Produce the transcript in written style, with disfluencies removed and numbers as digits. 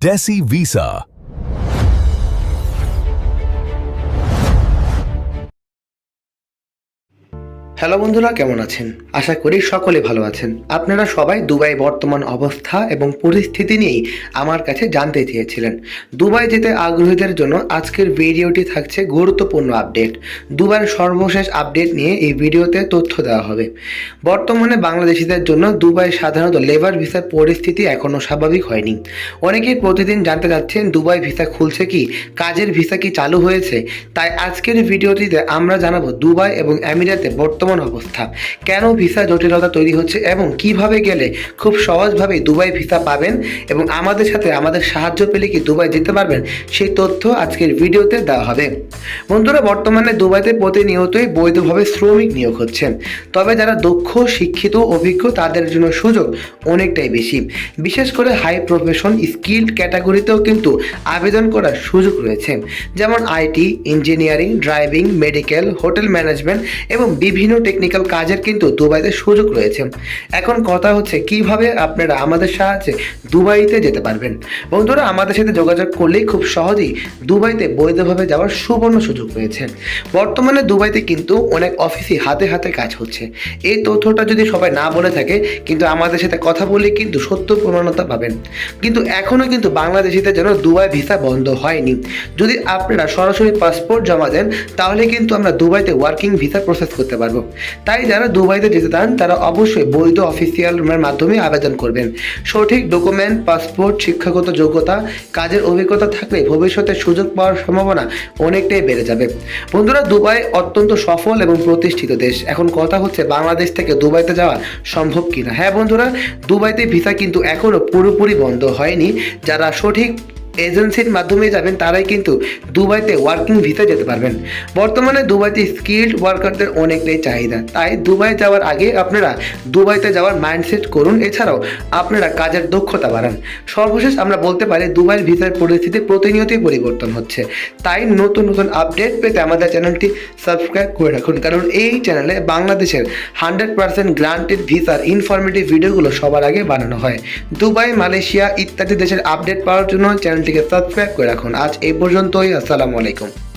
Desi Visa। Hello বন্ধুরা, কেমন আছেন? আশা করি সকলে ভালো আছেন। আপনারা সবাই দুবাই বর্তমান অবস্থা এবং পরিস্থিতি নিয়েই আমার কাছে জানতে চেয়েছিলেন। দুবাই যেতে আগ্রহীদের জন্য আজকের ভিডিওটি থাকছে গুরুত্বপূর্ণ আপডেট। দুবাইয়ের সর্বশেষ আপডেট নিয়ে এই ভিডিওতে তথ্য দেওয়া হবে। বর্তমানে বাংলাদেশিদের জন্য দুবাই সাধারণত লেবার ভিসার পরিস্থিতি এখনও স্বাভাবিক হয়নি। অনেকেই প্রতিদিন জানতে চাচ্ছেন দুবাই ভিসা খুলছে কি, কাজের ভিসা কি চালু হয়েছে। তাই আজকের ভিডিওটিতে আমরা জানাবো দুবাই এবং আমিরাতে বর্তমান অবস্থা, কেন ভিসা জটিলতা তৈরি হচ্ছে এবং কিভাবে গেলে খুব সহজভাবে দুবাই ভিসা পাবেন এবং আমাদের সাথে আমাদের সাহায্য পেলে কি দুবাই যেতে পারবেন, সেই তথ্য আজকের ভিডিওতে দেওয়া হবে। বন্ধুরা, বর্তমানে দুবাইতে প্রতিনিয়তই বৈধভাবে শ্রমিক নিয়োগ হচ্ছেন, তবে যারা দক্ষ, শিক্ষিত, অভিজ্ঞ তাদের জন্য সুযোগ অনেকটাই বেশি। বিশেষ করে হাই প্রফেশন স্কিল্ড ক্যাটাগরিতেও কিন্তু আবেদন করার সুযোগ রয়েছে, যেমন IT, engineering, driving, medical, hotel management এবং বিভিন্ন টেকনিক্যাল কাজের কিন্তু দুবাইতে সুযোগ রয়েছে। এখন কথা হচ্ছে কিভাবে আপনারা আমাদের সাহায্যে দুবাইতে যেতে পারবেন। বন্ধুরা, আমাদের সাথে যোগাযোগ করলেই খুব সহজেই দুবাইতে বৈধভাবে যাওয়ার সুবর্ণ সুযোগ রয়েছে। বর্তমানে দুবাইতে কিন্তু অনেক অফিসই হাতে হাতে কাজ হচ্ছে। এই তথ্যটা যদি সবাই না বলে থাকে, কিন্তু আমাদের সাথে কথা বলে কিন্তু সত্য প্রমাণতা পাবেন। কিন্তু এখনও কিন্তু বাংলাদেশিদের জন্য দুবাই ভিসা বন্ধ হয়নি। যদি আপনারা সরাসরি পাসপোর্ট জমা দেন তাহলে কিন্তু আমরা দুবাইতে ওয়ার্কিং ভিসা প্রসেস করতে পারবো। তাই যারা দুবাইতে যেতে চান তারা অবশ্যই বৈধ অফিসিয়াল মাধ্যমে আবেদন করবেন। সঠিক ডকুমেন্ট, পাসপোর্ট, শিক্ষাগত যোগ্যতা, কাজের অভিজ্ঞতা থাকলে ভবিষ্যতে সুযোগ পাওয়ার সম্ভাবনা অনেকটাই বেড়ে যাবে। বন্ধুরা, দুবাই অত্যন্ত সফল এবং প্রতিষ্ঠিত দেশ। এখন কথা হচ্ছে বাংলাদেশ থেকে দুবাইতে যাওয়া সম্ভব কিনা। হ্যাঁ বন্ধুরা, দুবাইতে ভিসা কিন্তু এখনও পুরোপুরি বন্ধ হয়নি। যারা সঠিক এজেন্সির মাধ্যমে যাবেন তারাই কিন্তু দুবাইতে ওয়ার্কিং ভিসা যেতে পারবেন। বর্তমানে দুবাইতে স্কিল্ড ওয়ার্কারদের অনেকটাই চাহিদা, তাই দুবাই যাওয়ার আগে আপনারা দুবাইতে যাওয়ার মাইন্ডসেট করুন। এছাড়াও আপনারা কাজের দক্ষতা বাড়ান। সর্বশেষ আমরা বলতে পারি দুবাইয়ের ভিসার পরিস্থিতি প্রতিনিয়তই পরিবর্তন হচ্ছে। তাই নতুন নতুন আপডেট পেতে আমাদের চ্যানেলটি সাবস্ক্রাইব করে রাখুন, কারণ এই চ্যানেলে বাংলাদেশের 100% গ্রান্টেড ভিসার ইনফরমেটিভ ভিডিওগুলো সবার আগে বানানো হয়। দুবাই, মালয়েশিয়া ইত্যাদি দেশের আপডেট পাওয়ার জন্য চ্যানেলটিকে সাবস্ক্রাইব করে রাখুন। আজ এই পর্যন্তই। আসসালামু আলাইকুম।